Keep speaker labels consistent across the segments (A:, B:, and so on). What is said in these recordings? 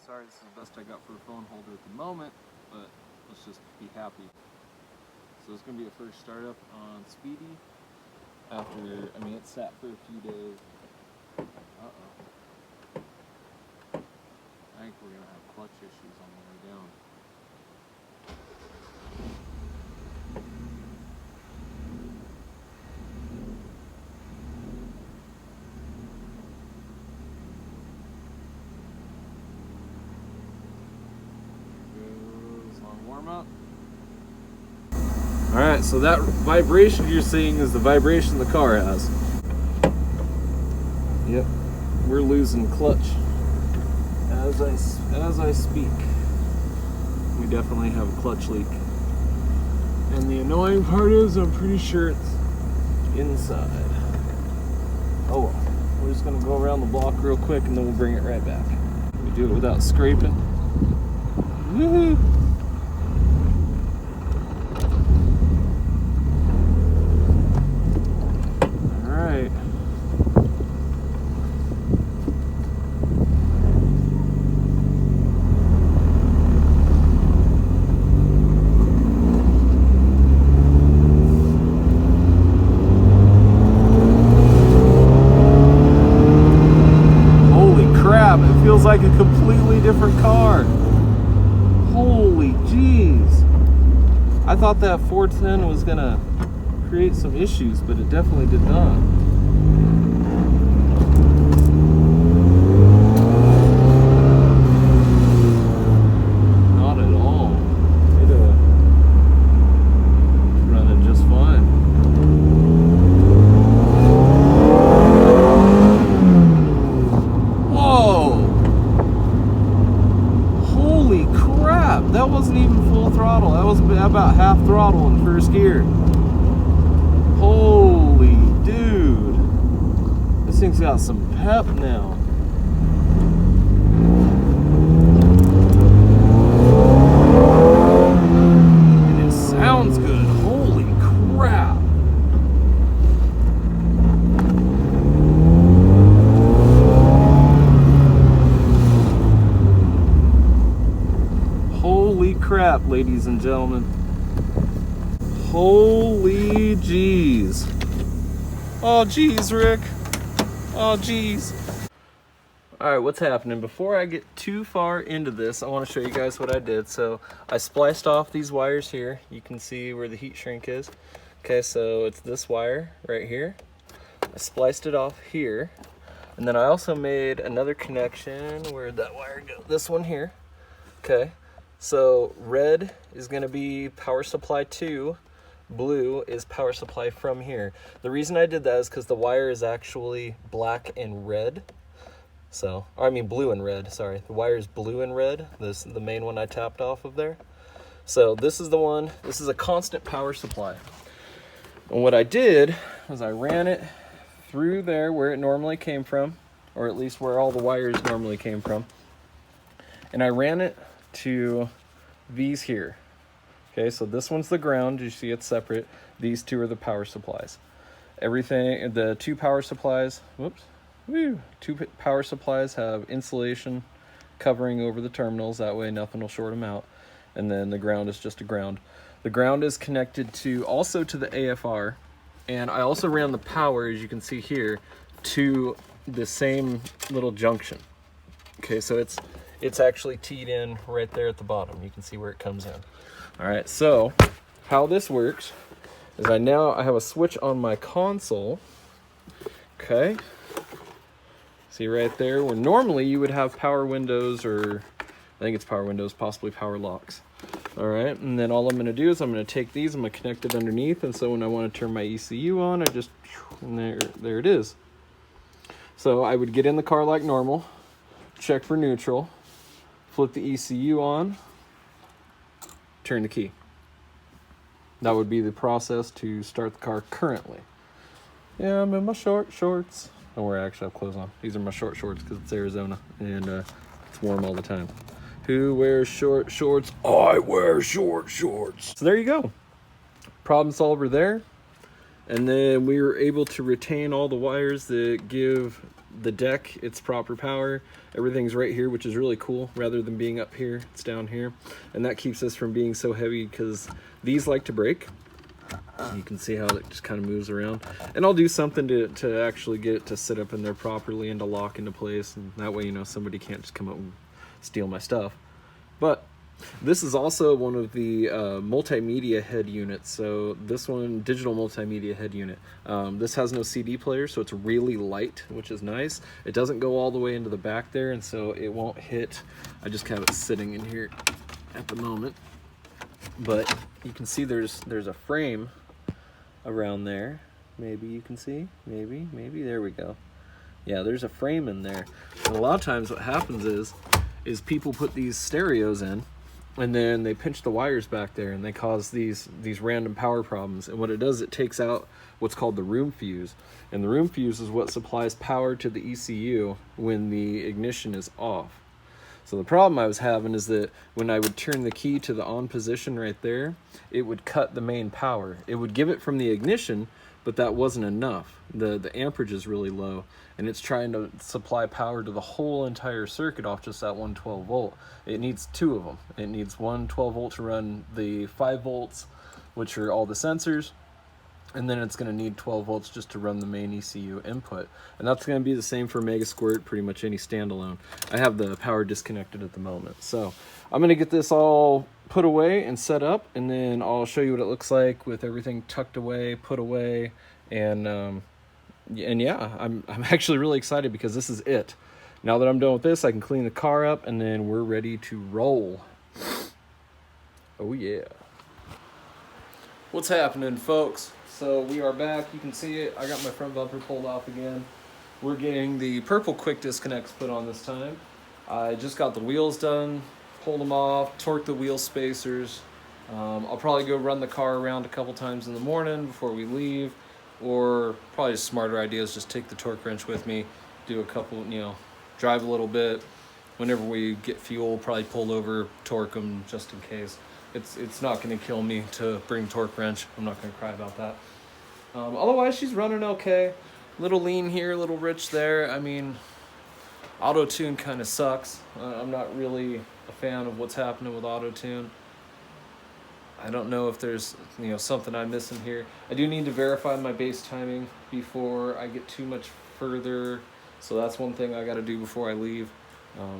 A: Sorry, this is the best I got for a phone holder at the moment, but let's just be happy. So it's going to be a first startup on Speedy after, I mean, it sat for a few days. Uh-oh. I think we're going to have clutch issues on the way down. Warm up. Alright, so that vibration you're seeing is the vibration the car has. Yep, we're losing clutch as I speak. We definitely have a clutch leak. And the annoying part is I'm pretty sure it's inside. Oh well, we're just gonna go around the block real quick and then we'll bring it right back. We do it without scraping. Woohoo! It feels like a completely different car. Holy jeez. I thought that 410 was gonna create some issues, but it definitely did not. Not at all. It's running just fine. That wasn't even full throttle. That was about half throttle in first gear. Holy dude. This thing's got some pep now. And it sounds good. Holy crap. Holy crap, ladies and gentlemen. Holy jeez. Oh jeez, Rick. Oh jeez. Alright, what's happening? Before I get too far into this, I want to show you guys what I did. So I spliced off these wires here. You can see where the heat shrink is. Okay, so it's this wire right here. I spliced it off here. And then I also made another connection. Where'd that wire go? This one here. Okay. So red is going to be power supply 2, blue is power supply from here. The reason I did that is because the wire is actually black and red. So, I mean blue and red, sorry. The wire is blue and red, this the main one I tapped off of there. So this is the one, this is a constant power supply. And what I did was I ran it through there where it normally came from, or at least where all the wires normally came from. And I ran it to these here. Okay, so this one's the ground. You see it's separate. These two are the power supplies. Everything, the two power supplies, two power supplies have insulation covering over the terminals. That way nothing will short them out. And then the ground is just a ground. The ground is connected also to the AFR. And I also ran the power, as you can see here, to the same little junction. Okay, so it's actually teed in right there at the bottom. You can see where it comes in. All right, so how this works is I have a switch on my console. Okay, see right there where normally you would have power windows, or I think it's power windows, possibly power locks. All right, and then all I'm gonna do is I'm gonna take these, I'm gonna connect it underneath, and so when I wanna turn my ECU on, I just, and there it is. So I would get in the car like normal, check for neutral, flip the ECU on, turn the key. That would be the process to start the car currently. Yeah, I'm in my shorts. Don't worry, I actually have clothes on. These are my short shorts because it's Arizona and it's warm all the time. Who wears short shorts? I wear short shorts. So there you go. Problem solver there. And then we were able to retain all the wires that give the deck, it's proper power. Everything's right here, which is really cool. Rather than being up here, it's down here. And that keeps us from being so heavy because these like to break. You can see how it just kind of moves around. And I'll do something to actually get it to sit up in there properly and to lock into place. And that way, you know, somebody can't just come up and steal my stuff. But this is also one of the multimedia head units. So this one, digital multimedia head unit. This has no CD player, so it's really light, which is nice. It doesn't go all the way into the back there, and so it won't hit. I just have it sitting in here at the moment. But you can see there's a frame around there. Maybe you can see, maybe, there we go. Yeah, there's a frame in there. And a lot of times what happens is people put these stereos in, and then they pinch the wires back there and they cause these random power problems. And what it does, it takes out what's called the room fuse. And the room fuse is what supplies power to the ECU when the ignition is off. So the problem I was having is that when I would turn the key to the on position right there, it would cut the main power. It would give it from the ignition, but that wasn't enough. The amperage is really low, and it's trying to supply power to the whole entire circuit off just that one 12 volt. It needs two of them. It needs one 12 volt to run the 5 volts, which are all the sensors, and then it's going to need 12 volts just to run the main ECU input. And that's going to be the same for Mega Squirt, pretty much any standalone. I have the power disconnected at the moment. So I'm going to get this all put away and set up, and then I'll show you what it looks like with everything tucked away, put away, and yeah, I'm actually really excited because this is it. Now that I'm done with this, I can clean the car up, and then we're ready to roll. Oh yeah. What's happening, folks? So we are back. You can see it. I got my front bumper pulled off again. We're getting the purple quick disconnects put on this time. I just got the wheels done, pulled them off, torqued the wheel spacers. I'll probably go run the car around a couple times in the morning before we leave, or probably a smarter idea is just take the torque wrench with me, do a couple, you know, drive a little bit. Whenever we get fuel, probably pull over, torque them just in case. It's not going to kill me to bring torque wrench. I'm not going to cry about that. Otherwise, she's running okay. Little lean here, little rich there. I mean, auto-tune kind of sucks. I'm not really a fan of what's happening with auto-tune. I don't know if there's, you know, something I'm missing here. I do need to verify my base timing before I get too much further. So that's one thing I got to do before I leave.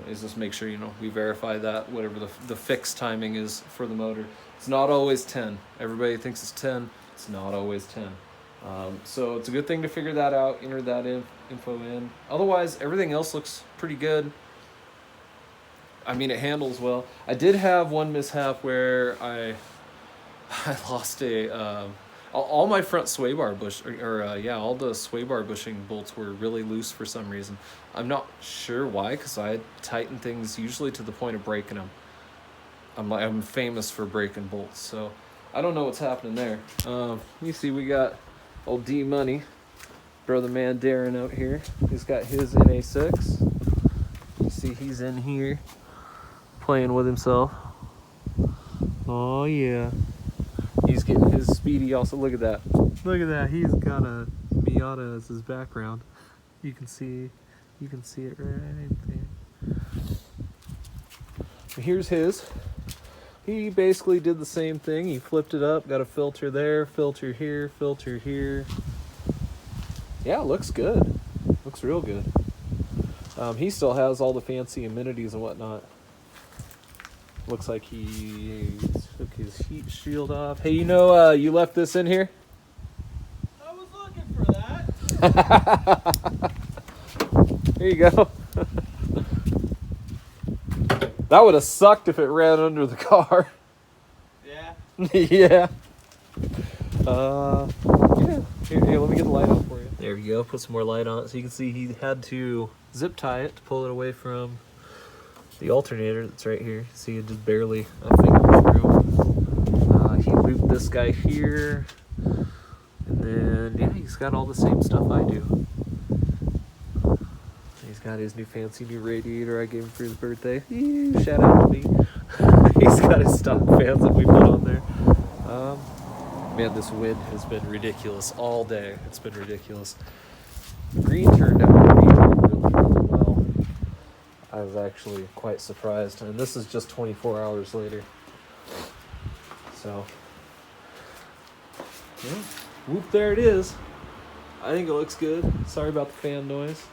A: Is just make sure, you know, we verify that whatever the fixed timing is for the motor. It's not always 10. Everybody thinks it's 10. It's not always 10. So it's a good thing to figure that out, enter that info in. Otherwise, everything else looks pretty good. I mean, it handles well. I did have one mishap where I lost all my front sway bar all the sway bar bushing bolts were really loose for some reason. I'm not sure why, because I tighten things usually to the point of breaking them. I'm famous for breaking bolts, so I don't know what's happening there. You see, we got old D Money, brother man Darren out here. He's got his NA6. You see, he's in here playing with himself. Oh yeah. He's getting his Speedy also. Look at that. Look at that. He's got a Miata as his background. You can see it right there. Here's his. He basically did the same thing. He flipped it up, got a filter there, filter here, filter here. Yeah, looks good. Looks real good. He still has all the fancy amenities and whatnot. Looks like he took his heat shield off. Hey, you know, you left this in here?
B: I was looking for that.
A: Here you go. That would have sucked if it ran under the car.
B: Yeah.
A: Yeah. Yeah. Here, let me get the light on for you. There you go. Put some more light on it. So you can see he had to zip tie it to pull it away from the alternator that's right here. See, it just barely a finger through. He looped this guy here, and then yeah, he's got all the same stuff I do. He's got his fancy new radiator I gave him for his birthday. Ew, shout out to me. He's got his stock fans that we put on there. Man, this wind has been ridiculous all day. It's been ridiculous. Green turned out to be was actually quite surprised. And this is just 24 hours later. So, yeah. Whoop, there it is. I think it looks good. Sorry about the fan noise.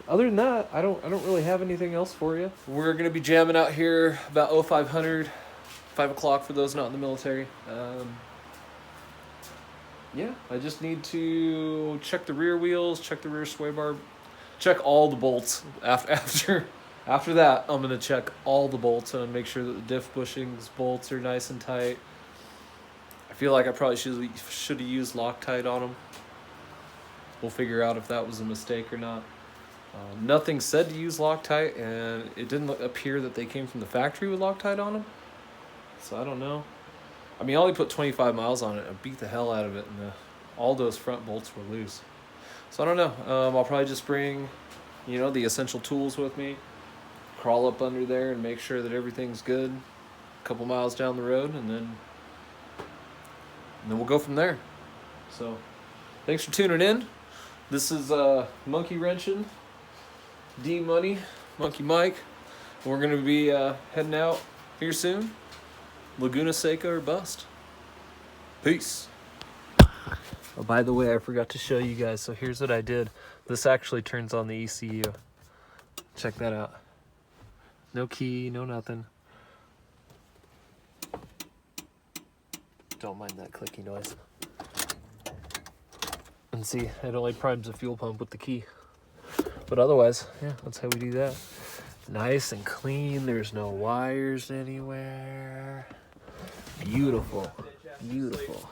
A: Other than that, I don't really have anything else for you. We're gonna be jamming out here about 0500, 5 o'clock for those not in the military. Yeah, I just need to check the rear wheels, check the rear sway bar, check all the bolts. After that, I'm gonna check all the bolts and make sure that the diff bushings bolts are nice and tight. I feel like I probably should have used Loctite on them. We'll figure out if that was a mistake or not. Nothing said to use Loctite, and it didn't appear that they came from the factory with Loctite on them. So I don't know. I mean, I only put 25 miles on it and beat the hell out of it, and all those front bolts were loose. So I don't know. I'll probably just bring, the essential tools with me, crawl up under there and make sure that everything's good a couple miles down the road, and then we'll go from there. So thanks for tuning in. This is Monkey Wrenching, D-Money, Monkey Mike. We're going to be heading out here soon. Laguna Seca or bust. Peace. Oh, by the way, I forgot to show you guys. So here's what I did. This actually turns on the ECU. Check that out. No key, no nothing. Don't mind that clicky noise. And see, it only primes the fuel pump with the key. But otherwise, yeah, that's how we do that. Nice and clean. There's no wires anywhere. Beautiful. Beautiful.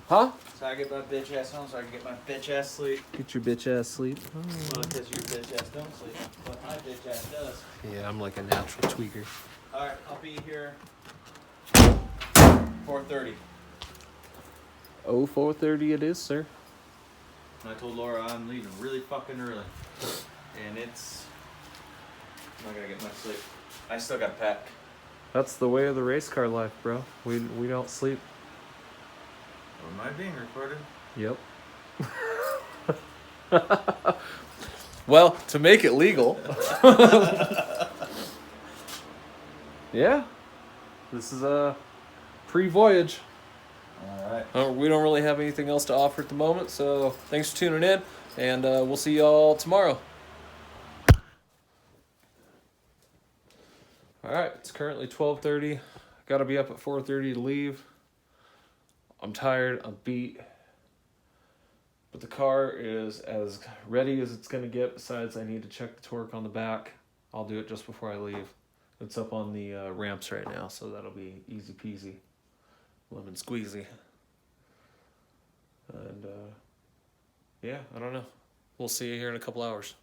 A: Huh?
B: So I get my bitch ass home so I can get my bitch ass sleep.
A: Get your bitch ass sleep.
B: Well, because your bitch ass don't sleep, but my bitch ass does.
A: Yeah, I'm like a natural tweaker.
B: Alright, I'll be here 4:30.
A: Oh, 4:30 it is, sir.
B: And I told Laura I'm leaving really fucking early. And I'm not gonna get much sleep. I still gotta pack.
A: That's the way of the race car life, bro. We don't sleep.
B: Am I being recorded?
A: Yep. Well, to make it legal. Yeah. This is a pre-voyage.
B: Alright.
A: We don't really have anything else to offer at the moment, so thanks for tuning in, and we'll see y'all tomorrow. Alright, it's currently 12:30. Gotta be up at 4:30 to leave. I'm tired, I'm beat. But the car is as ready as it's gonna get. Besides, I need to check the torque on the back. I'll do it just before I leave. It's up on the ramps right now, so that'll be easy peasy. Lemon squeezy. And, yeah, I don't know. We'll see you here in a couple hours.